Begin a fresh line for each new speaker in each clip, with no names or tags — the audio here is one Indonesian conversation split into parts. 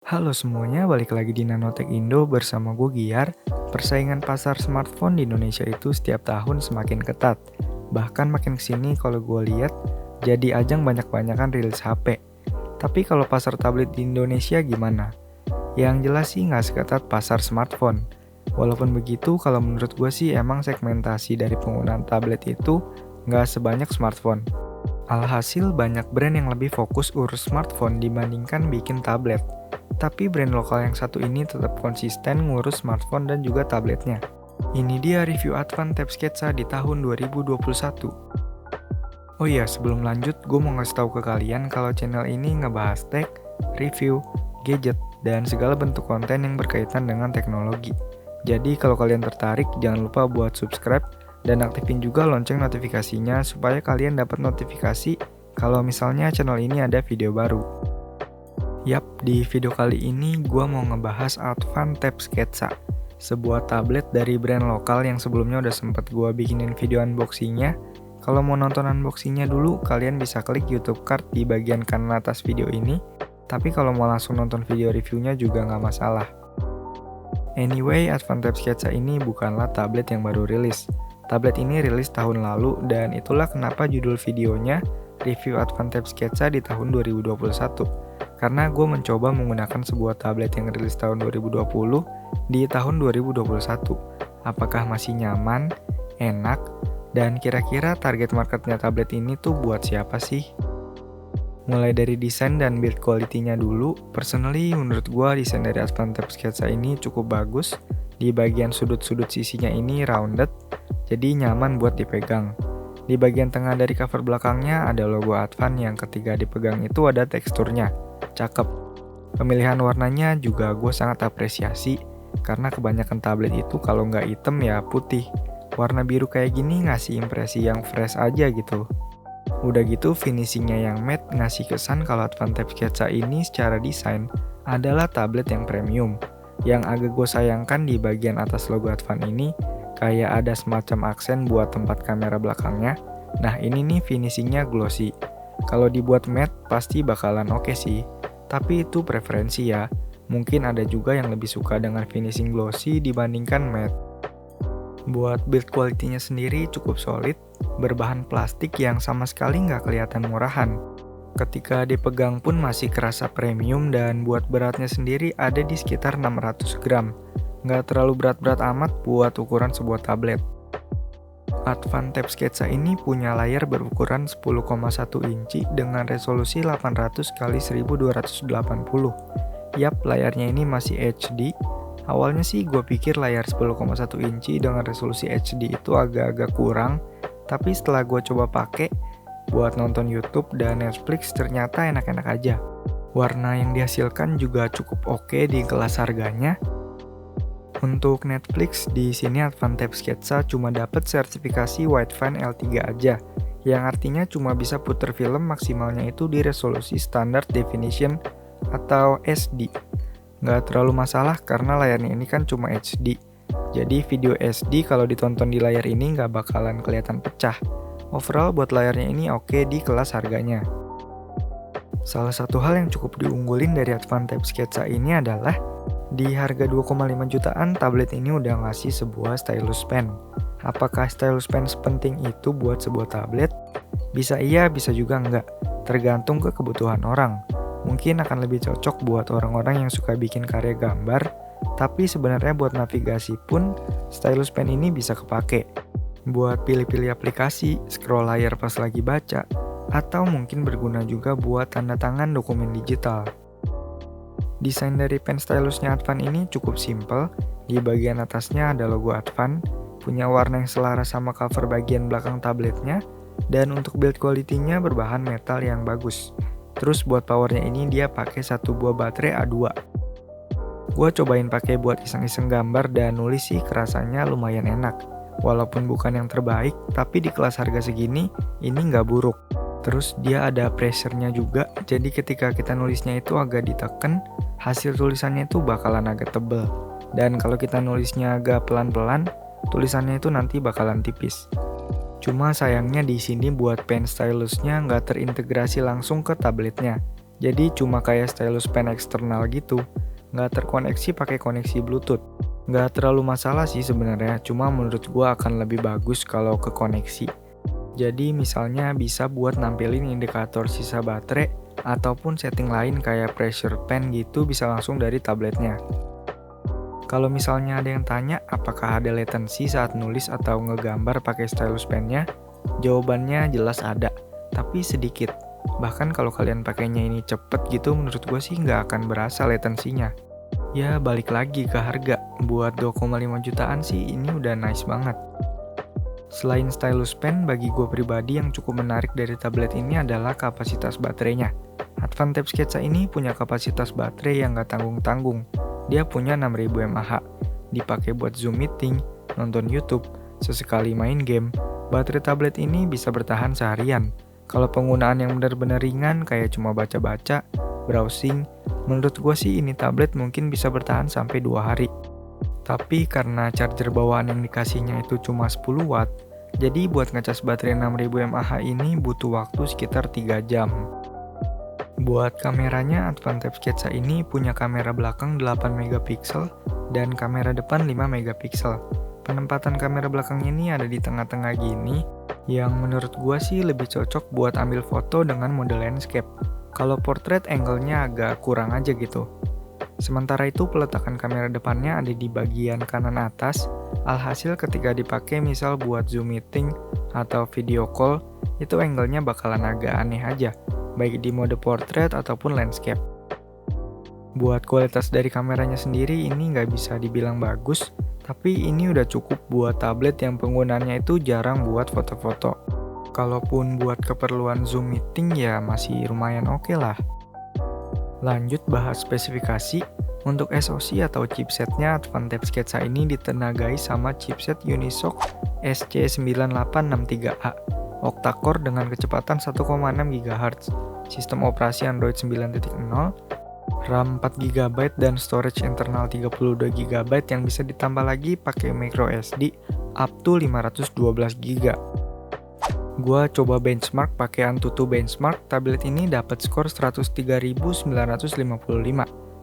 Halo semuanya, balik lagi di Nanotech Indo bersama gue Giar. Persaingan pasar smartphone di Indonesia itu setiap tahun semakin ketat. Bahkan makin kesini kalau gue lihat, jadi ajang banyak-banyakan rilis HP. Tapi kalau pasar tablet di Indonesia gimana? Yang jelas sih nggak seketat pasar smartphone. Walaupun begitu, kalau menurut gue sih emang segmentasi dari penggunaan tablet itu nggak sebanyak smartphone. Alhasil banyak brand yang lebih fokus urus smartphone dibandingkan bikin tablet. Tapi brand lokal yang satu ini tetap konsisten ngurus smartphone dan juga tabletnya. Ini dia review Advan Tab Sketsa di tahun 2021. Oh iya, sebelum lanjut, gue mau ngasih tahu ke kalian kalau channel ini ngebahas tech, review, gadget, dan segala bentuk konten yang berkaitan dengan teknologi. Jadi kalau kalian tertarik, jangan lupa buat subscribe dan aktifin juga lonceng notifikasinya supaya kalian dapat notifikasi kalau misalnya channel ini ada video baru. Yap, di video kali ini gue mau ngebahas Advan Tab Sketsa, sebuah tablet dari brand lokal yang sebelumnya udah sempet gue bikinin video unboxingnya. Kalau mau nonton unboxingnya dulu, kalian bisa klik YouTube card di bagian kanan atas video ini. Tapi kalau mau langsung nonton video reviewnya juga nggak masalah. Anyway, Advan Tab Sketsa ini bukanlah tablet yang baru rilis. Tablet ini rilis tahun lalu dan itulah kenapa judul videonya review Advan Tab Sketsa di tahun 2021. Karena gue mencoba menggunakan sebuah tablet yang rilis tahun 2020 di tahun 2021. Apakah masih nyaman, enak, dan kira-kira target marketnya tablet ini tuh buat siapa sih? Mulai dari desain dan build quality-nya dulu, personally menurut gue desain dari Advan Tab Sketsa ini cukup bagus. Di bagian sudut-sudut sisinya ini rounded, jadi nyaman buat dipegang. Di bagian tengah dari cover belakangnya ada logo Advan yang ketika dipegang itu ada teksturnya. Cakep. Pemilihan warnanya juga gue sangat apresiasi, karena kebanyakan tablet itu kalau nggak hitam ya putih. Warna biru kayak gini ngasih impresi yang fresh aja gitu. Udah gitu finishingnya yang matte ngasih kesan kalau Advan Tab Sketsa ini secara desain adalah tablet yang premium. Yang agak gue sayangkan di bagian atas logo Advan ini, kayak ada semacam aksen buat tempat kamera belakangnya. Nah ini nih finishingnya glossy. Kalau dibuat matte pasti bakalan oke sih. Tapi itu preferensi ya. Mungkin ada juga yang lebih suka dengan finishing glossy dibandingkan matte. Buat build quality-nya sendiri cukup solid, berbahan plastik yang sama sekali nggak kelihatan murahan. Ketika dipegang pun masih kerasa premium dan buat beratnya sendiri ada di sekitar 600 gram. Nggak terlalu berat-berat amat buat ukuran sebuah tablet. Advan Tab Sketsa ini punya layar berukuran 10,1 inci dengan resolusi 800 x 1280. Yap, layarnya ini masih HD. Awalnya sih gue pikir layar 10,1 inci dengan resolusi HD itu agak-agak kurang, tapi setelah gue coba pakai buat nonton YouTube dan Netflix ternyata enak-enak aja. Warna yang dihasilkan juga cukup oke di kelas harganya. Untuk Netflix, di sini Advan Tab Sketsa cuma dapat sertifikasi Widevine L3 aja, yang artinya cuma bisa puter film maksimalnya itu di resolusi Standard Definition atau SD. Nggak terlalu masalah karena layarnya ini kan cuma HD. Jadi video SD kalau ditonton di layar ini nggak bakalan kelihatan pecah. Overall buat layarnya ini oke di kelas harganya. Salah satu hal yang cukup diunggulin dari Advan Tab Sketsa ini adalah di harga 2,5 jutaan, tablet ini udah ngasih sebuah stylus pen. Apakah stylus pen sepenting itu buat sebuah tablet? Bisa iya, bisa juga enggak. Tergantung ke kebutuhan orang. Mungkin akan lebih cocok buat orang-orang yang suka bikin karya gambar, tapi sebenarnya buat navigasi pun, stylus pen ini bisa kepake. Buat pilih-pilih aplikasi, scroll layar pas lagi baca, atau mungkin berguna juga buat tanda tangan dokumen digital. Desain dari pen stylusnya Advan ini cukup simple. Di bagian atasnya ada logo Advan, punya warna yang selaras sama cover bagian belakang tabletnya, dan untuk build quality-nya berbahan metal yang bagus. Terus buat powernya ini dia pakai satu buah baterai A2. Gua cobain pakai buat iseng-iseng gambar dan nulis sih kerasanya lumayan enak. Walaupun bukan yang terbaik, tapi di kelas harga segini ini nggak buruk. Terus dia ada pressure-nya juga, jadi ketika kita nulisnya itu agak diteken, hasil tulisannya itu bakalan agak tebel. Dan kalau kita nulisnya agak pelan-pelan, tulisannya itu nanti bakalan tipis. Cuma sayangnya di sini buat pen stylusnya nggak terintegrasi langsung ke tabletnya. Jadi cuma kayak stylus pen eksternal gitu, nggak terkoneksi pakai koneksi Bluetooth. Nggak terlalu masalah sih sebenarnya, cuma menurut gua akan lebih bagus kalau ke koneksi. Jadi misalnya bisa buat nampilin indikator sisa baterai ataupun setting lain kayak pressure pen gitu bisa langsung dari tabletnya. Kalau misalnya ada yang tanya apakah ada latency saat nulis atau ngegambar pakai stylus pennya, jawabannya jelas ada, tapi sedikit. Bahkan kalau kalian pakainya ini cepet gitu, menurut gue sih nggak akan berasa latensinya. Ya balik lagi ke harga, buat 2,5 jutaan sih ini udah nice banget. Selain stylus pen, bagi gue pribadi yang cukup menarik dari tablet ini adalah kapasitas baterainya. Advantep Sketsa ini punya kapasitas baterai yang gak tanggung-tanggung. Dia punya 6000 mAh, dipakai buat Zoom meeting, nonton YouTube, sesekali main game. Baterai tablet ini bisa bertahan seharian. Kalau penggunaan yang benar-benar ringan kayak cuma baca-baca, browsing, menurut gue sih ini tablet mungkin bisa bertahan sampai 2 hari. Tapi karena charger bawaan yang dikasihnya itu cuma 10 watt, jadi buat ngecas baterai 6000 mAh ini butuh waktu sekitar 3 jam. Buat kameranya, Advantep Sketsa ini punya kamera belakang 8 megapiksel dan kamera depan 5 megapiksel. Penempatan kamera belakangnya ini ada di tengah-tengah gini, yang menurut gua sih lebih cocok buat ambil foto dengan mode landscape. Kalau portrait angle-nya agak kurang aja gitu. Sementara itu peletakan kamera depannya ada di bagian kanan atas, alhasil ketika dipakai misal buat Zoom meeting atau video call, itu angle-nya bakalan agak aneh aja, baik di mode portrait ataupun landscape. Buat kualitas dari kameranya sendiri ini nggak bisa dibilang bagus, tapi ini udah cukup buat tablet yang penggunanya itu jarang buat foto-foto. Kalaupun buat keperluan Zoom meeting ya masih lumayan oke lah. Lanjut bahas spesifikasi. Untuk SoC atau chipsetnya, Advantep Sketsa ini ditenagai sama chipset Unisoc SC9863A, octa-core dengan kecepatan 1,6 GHz, sistem operasi Android 9.0, RAM 4GB dan storage internal 32 GB yang bisa ditambah lagi pakai microSD up to 512 GB. Gua coba benchmark pakai Antutu Benchmark, tablet ini dapat skor 103.955.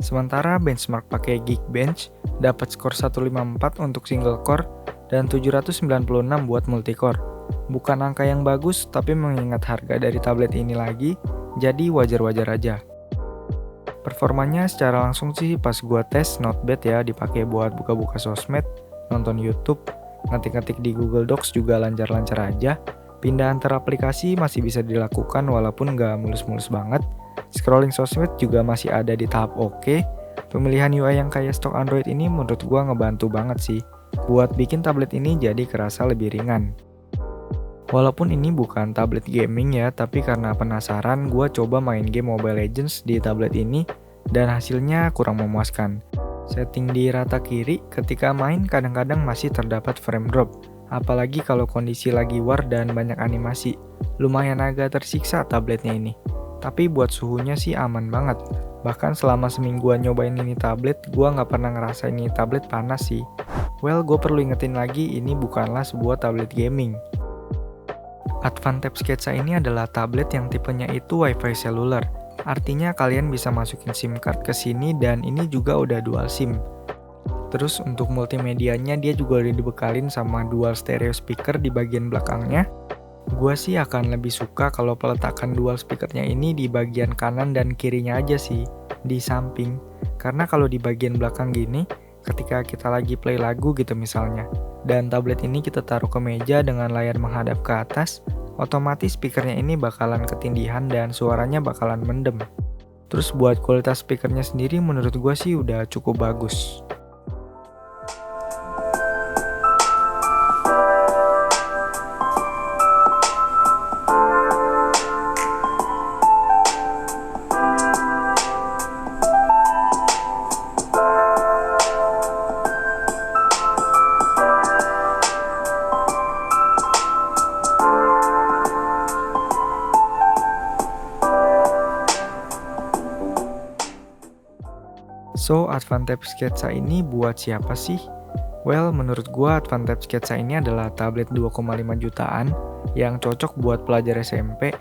Sementara benchmark pakai Geekbench dapat skor 154 untuk single core dan 796 buat multicore. Bukan angka yang bagus, tapi mengingat harga dari tablet ini lagi, jadi wajar-wajar aja. Performanya secara langsung sih pas gua tes not bad ya, dipakai buat buka-buka sosmed, nonton YouTube, ngetik-ngetik di Google Docs juga lancar-lancar aja. Pindah antar aplikasi masih bisa dilakukan walaupun nggak mulus-mulus banget. Scrolling sosmed juga masih ada di tahap oke. Pemilihan UI yang kayak stok Android ini menurut gua ngebantu banget sih buat bikin tablet ini jadi kerasa lebih ringan. Walaupun ini bukan tablet gaming ya, tapi karena penasaran gua coba main game Mobile Legends di tablet ini dan hasilnya kurang memuaskan. Setting di rata kiri, ketika main kadang-kadang masih terdapat frame drop. Apalagi kalau kondisi lagi war dan banyak animasi, lumayan agak tersiksa tabletnya ini. Tapi buat suhunya sih aman banget. Bahkan selama semingguan nyobain ini tablet, gua nggak pernah ngerasain ini tablet panas sih. Well, gue perlu ingetin lagi, ini bukanlah sebuah tablet gaming. Advantep Sketsa ini adalah tablet yang tipenya itu Wi-Fi seluler. Artinya kalian bisa masukin SIM card ke sini dan ini juga udah dual SIM. Terus untuk multimedianya dia juga udah dibekalin sama dual stereo speaker di bagian belakangnya. Gua sih akan lebih suka kalau peletakan dual speakernya ini di bagian kanan dan kirinya aja sih, di samping. Karena kalau di bagian belakang gini, ketika kita lagi play lagu gitu misalnya, dan tablet ini kita taruh ke meja dengan layar menghadap ke atas, otomatis speakernya ini bakalan ketindihan dan suaranya bakalan mendem. Terus buat kualitas speakernya sendiri menurut gua sih udah cukup bagus. So, Advantep Sketsa ini buat siapa sih? Well, menurut gua Advantep Sketsa ini adalah tablet 2,5 jutaan yang cocok buat pelajar SMP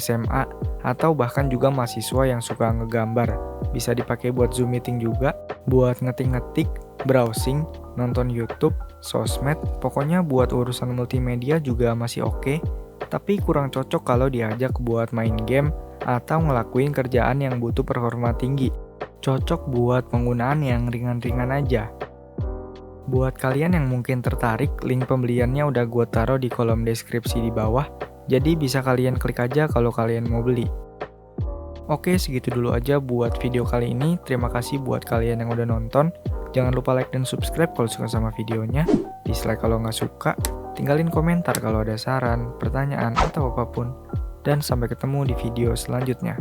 SMA, atau bahkan juga mahasiswa yang suka ngegambar. Bisa dipakai buat Zoom meeting juga, buat ngetik-ngetik, browsing, nonton YouTube, sosmed, pokoknya buat urusan multimedia juga masih oke, tapi kurang cocok kalau diajak buat main game atau ngelakuin kerjaan yang butuh performa tinggi. Cocok buat penggunaan yang ringan-ringan aja. Buat kalian yang mungkin tertarik, link pembeliannya udah gue taruh di kolom deskripsi di bawah, jadi bisa kalian klik aja kalau kalian mau beli. Oke, segitu dulu aja buat video kali ini. Terima kasih buat kalian yang udah nonton. Jangan lupa like dan subscribe kalau suka sama videonya. Dislike kalau nggak suka. Tinggalin komentar kalau ada saran, pertanyaan, atau apapun. Dan sampai ketemu di video selanjutnya.